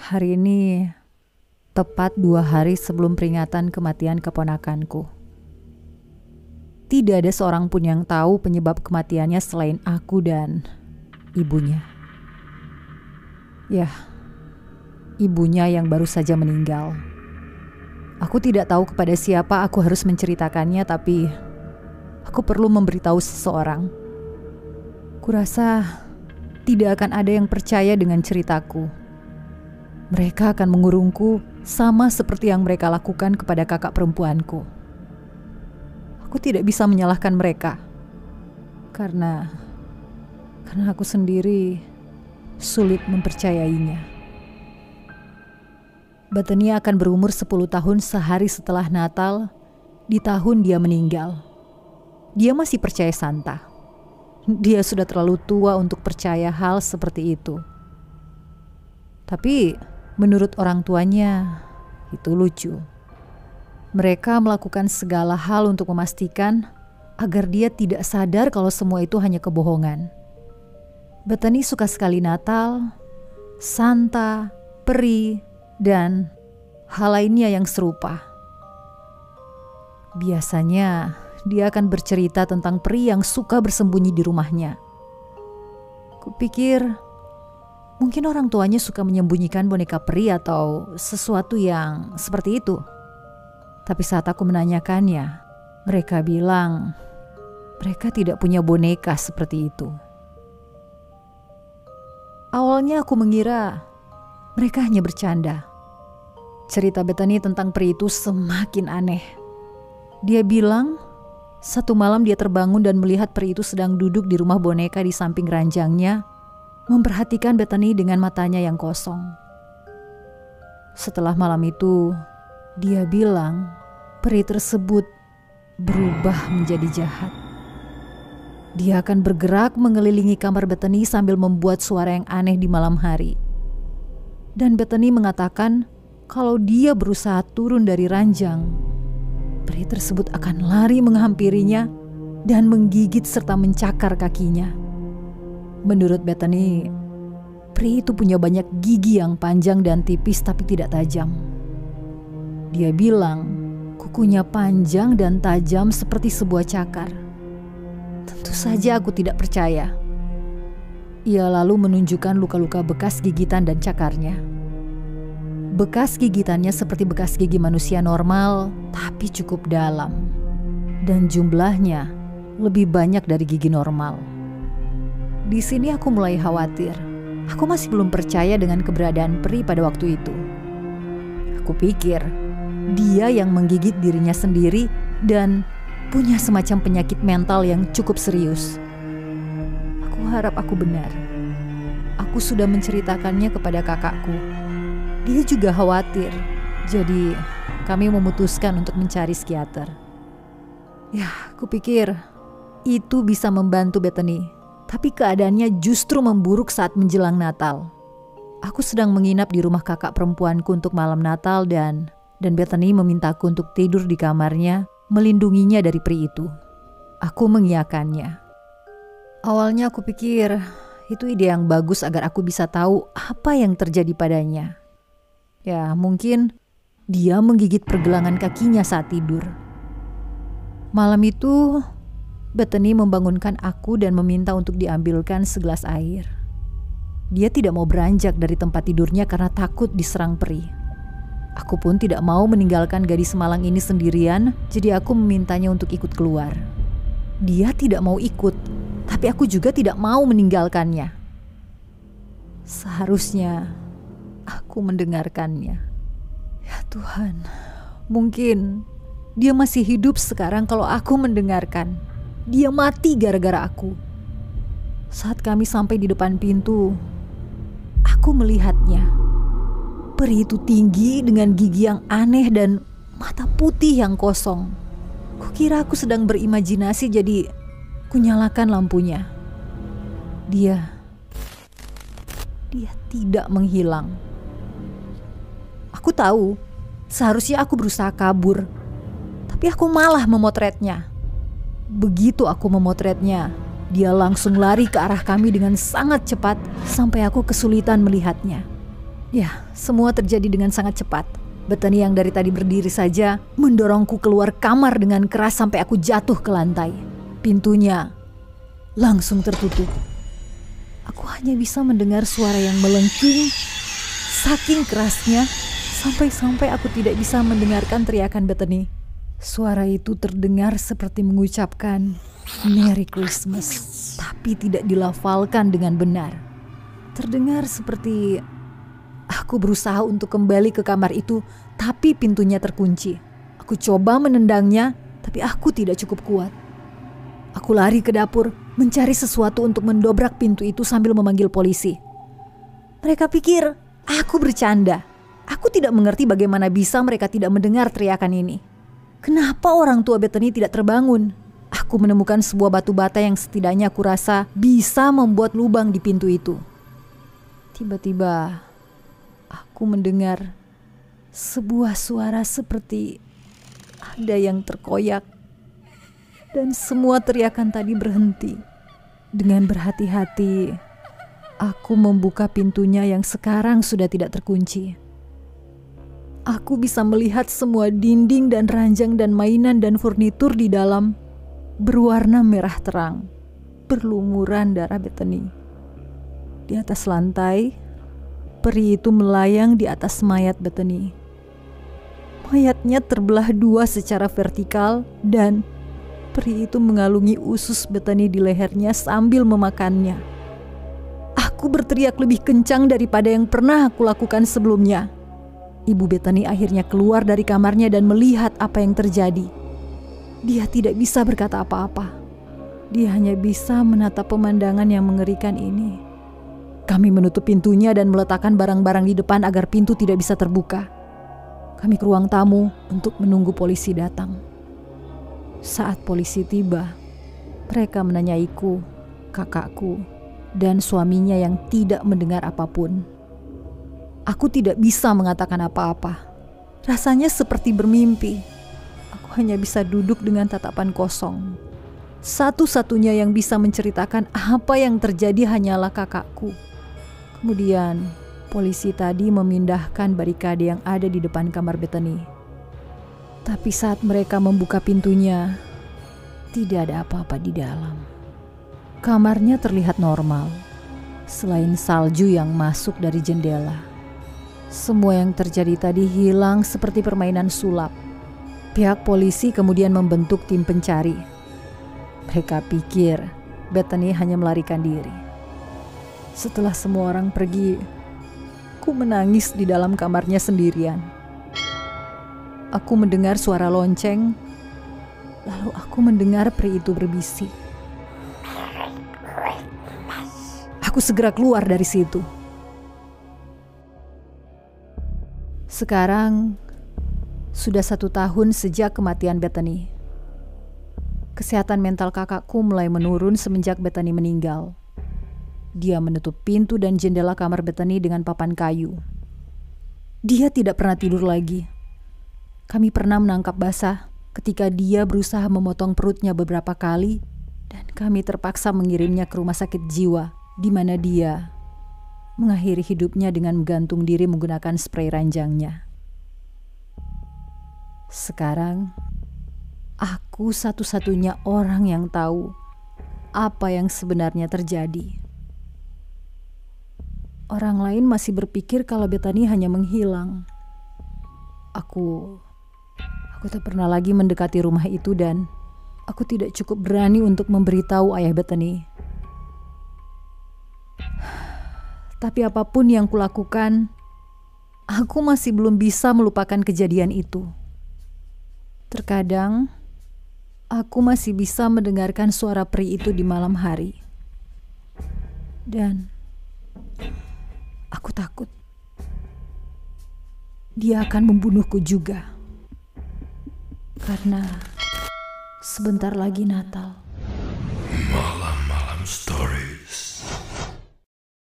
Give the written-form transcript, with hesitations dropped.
Hari ini tepat 2 hari sebelum peringatan kematian keponakanku. Tidak ada seorang pun yang tahu penyebab kematiannya selain aku dan ibunya. Ya, ibunya yang baru saja meninggal. Aku tidak tahu kepada siapa aku harus menceritakannya, tapi aku perlu memberitahu seseorang. Kurasa tidak akan ada yang percaya dengan ceritaku. Mereka akan mengurungku sama seperti yang mereka lakukan kepada kakak perempuanku. Aku tidak bisa menyalahkan mereka. Karena aku sendiri sulit mempercayainya. Bethany akan berumur 10 tahun sehari setelah Natal, di tahun dia meninggal. Dia masih percaya Santa. Dia sudah terlalu tua untuk percaya hal seperti itu. Tapi menurut orang tuanya, itu lucu. Mereka melakukan segala hal untuk memastikan agar dia tidak sadar kalau semua itu hanya kebohongan. Bethany suka sekali Natal, Santa, peri, dan hal lainnya yang serupa. Biasanya dia akan bercerita tentang peri yang suka bersembunyi di rumahnya. Kupikir mungkin orang tuanya suka menyembunyikan boneka peri atau sesuatu yang seperti itu. Tapi saat aku menanyakannya, mereka bilang mereka tidak punya boneka seperti itu. Awalnya aku mengira mereka hanya bercanda. Cerita Bethany tentang peri itu semakin aneh. Dia bilang satu malam dia terbangun dan melihat peri itu sedang duduk di rumah boneka di samping ranjangnya, memperhatikan Bethany dengan matanya yang kosong. Setelah malam itu, dia bilang peri tersebut berubah menjadi jahat. Dia akan bergerak mengelilingi kamar Bethany sambil membuat suara yang aneh di malam hari. Dan Bethany mengatakan kalau dia berusaha turun dari ranjang, peri tersebut akan lari menghampirinya dan menggigit serta mencakar kakinya. Menurut Bethany, peri itu punya banyak gigi yang panjang dan tipis tapi tidak tajam. Dia bilang kukunya panjang dan tajam seperti sebuah cakar. Tentu saja aku tidak percaya. Ia lalu menunjukkan luka-luka bekas gigitan dan cakarnya. Bekas gigitannya seperti bekas gigi manusia normal, tapi cukup dalam. Dan jumlahnya lebih banyak dari gigi normal. Di sini aku mulai khawatir. Aku masih belum percaya dengan keberadaan peri pada waktu itu. Aku pikir dia yang menggigit dirinya sendiri dan punya semacam penyakit mental yang cukup serius. Aku harap aku benar. Aku sudah menceritakannya kepada kakakku. Dia juga khawatir. Jadi kami memutuskan untuk mencari psikiater. Ya, aku pikir itu bisa membantu Bethany. Tapi keadaannya justru memburuk saat menjelang Natal. Aku sedang menginap di rumah kakak perempuanku untuk malam Natal dan Bethany memintaku untuk tidur di kamarnya, melindunginya dari peri itu. Aku mengiyakannya. Awalnya aku pikir itu ide yang bagus agar aku bisa tahu apa yang terjadi padanya. Ya, mungkin dia menggigit pergelangan kakinya saat tidur. Malam itu, Bethany membangunkan aku dan meminta untuk diambilkan segelas air. Dia tidak mau beranjak dari tempat tidurnya karena takut diserang peri. Aku pun tidak mau meninggalkan gadis malang ini sendirian, jadi aku memintanya untuk ikut keluar. Dia tidak mau ikut, tapi aku juga tidak mau meninggalkannya. Seharusnya aku mendengarkannya. Ya Tuhan, mungkin dia masih hidup sekarang kalau aku mendengarkan. Dia mati gara-gara aku. Saat kami sampai di depan pintu, aku melihatnya. Peri itu tinggi dengan gigi yang aneh dan mata putih yang kosong. Kukira aku sedang berimajinasi, jadi kunyalakan lampunya. Dia tidak menghilang. Aku tahu seharusnya aku berusaha kabur, tapi aku malah memotretnya. Begitu aku memotretnya, Dia langsung lari ke arah kami dengan sangat cepat sampai aku kesulitan melihatnya. Ya, semua terjadi dengan sangat cepat. Bethany yang dari tadi berdiri saja mendorongku keluar kamar dengan keras sampai aku jatuh ke lantai. Pintunya langsung tertutup. Aku hanya bisa mendengar suara yang melengking saking kerasnya sampai aku tidak bisa mendengarkan teriakan Bethany. Suara itu terdengar seperti mengucapkan Merry Christmas, tapi tidak dilafalkan dengan benar. Terdengar seperti aku berusaha untuk kembali ke kamar itu, tapi pintunya terkunci. Aku coba menendangnya, tapi aku tidak cukup kuat. Aku lari ke dapur, mencari sesuatu untuk mendobrak pintu itu sambil memanggil polisi. Mereka pikir aku bercanda. Aku tidak mengerti bagaimana bisa mereka tidak mendengar teriakan ini. Kenapa orang tua Bethany tidak terbangun? Aku menemukan sebuah batu bata yang setidaknya aku rasa bisa membuat lubang di pintu itu. Tiba-tiba aku mendengar sebuah suara seperti ada yang terkoyak. Dan semua teriakan tadi berhenti. Dengan berhati-hati, aku membuka pintunya yang sekarang sudah tidak terkunci. Aku bisa melihat semua dinding dan ranjang dan mainan dan furnitur di dalam berwarna merah terang, berlumuran darah Bethany. Di atas lantai, peri itu melayang di atas mayat Bethany. Mayatnya terbelah dua secara vertikal dan peri itu mengalungi usus Bethany di lehernya sambil memakannya. Aku berteriak lebih kencang daripada yang pernah aku lakukan sebelumnya. Ibu Bethany akhirnya keluar dari kamarnya dan melihat apa yang terjadi. Dia tidak bisa berkata apa-apa. Dia hanya bisa menatap pemandangan yang mengerikan ini. Kami menutup pintunya dan meletakkan barang-barang di depan agar pintu tidak bisa terbuka. Kami ke ruang tamu untuk menunggu polisi datang. Saat polisi tiba, mereka menanyaiku, kakakku, dan suaminya yang tidak mendengar apapun. Aku tidak bisa mengatakan apa-apa. Rasanya seperti bermimpi. Aku hanya bisa duduk dengan tatapan kosong. Satu-satunya yang bisa menceritakan apa yang terjadi hanyalah kakakku. Kemudian, polisi tadi memindahkan barikade yang ada di depan kamar Bethany. Tapi saat mereka membuka pintunya, tidak ada apa-apa di dalam. Kamarnya terlihat normal, selain salju yang masuk dari jendela. Semua yang terjadi tadi hilang seperti permainan sulap. Pihak polisi kemudian membentuk tim pencari. Mereka pikir Bethany hanya melarikan diri. Setelah semua orang pergi, aku menangis di dalam kamarnya sendirian. Aku mendengar suara lonceng, lalu aku mendengar peri itu berbisik. Aku segera keluar dari situ. Sekarang sudah 1 tahun sejak kematian Bethany. Kesehatan mental kakakku mulai menurun semenjak Bethany meninggal. Dia menutup pintu dan jendela kamar Bethany dengan papan kayu. Dia tidak pernah tidur lagi. Kami pernah menangkap basah ketika dia berusaha memotong perutnya beberapa kali dan kami terpaksa mengirimnya ke rumah sakit jiwa di mana dia mengakhiri hidupnya dengan menggantung diri menggunakan spray ranjangnya. Sekarang, aku satu-satunya orang yang tahu apa yang sebenarnya terjadi. Orang lain masih berpikir kalau Bethany hanya menghilang. Aku tak pernah lagi mendekati rumah itu dan aku tidak cukup berani untuk memberitahu ayah Bethany. Tapi apapun yang kulakukan, aku masih belum bisa melupakan kejadian itu. Terkadang, aku masih bisa mendengarkan suara peri itu di malam hari. Dan aku takut dia akan membunuhku juga. Karena sebentar lagi Natal. Malam-malam story.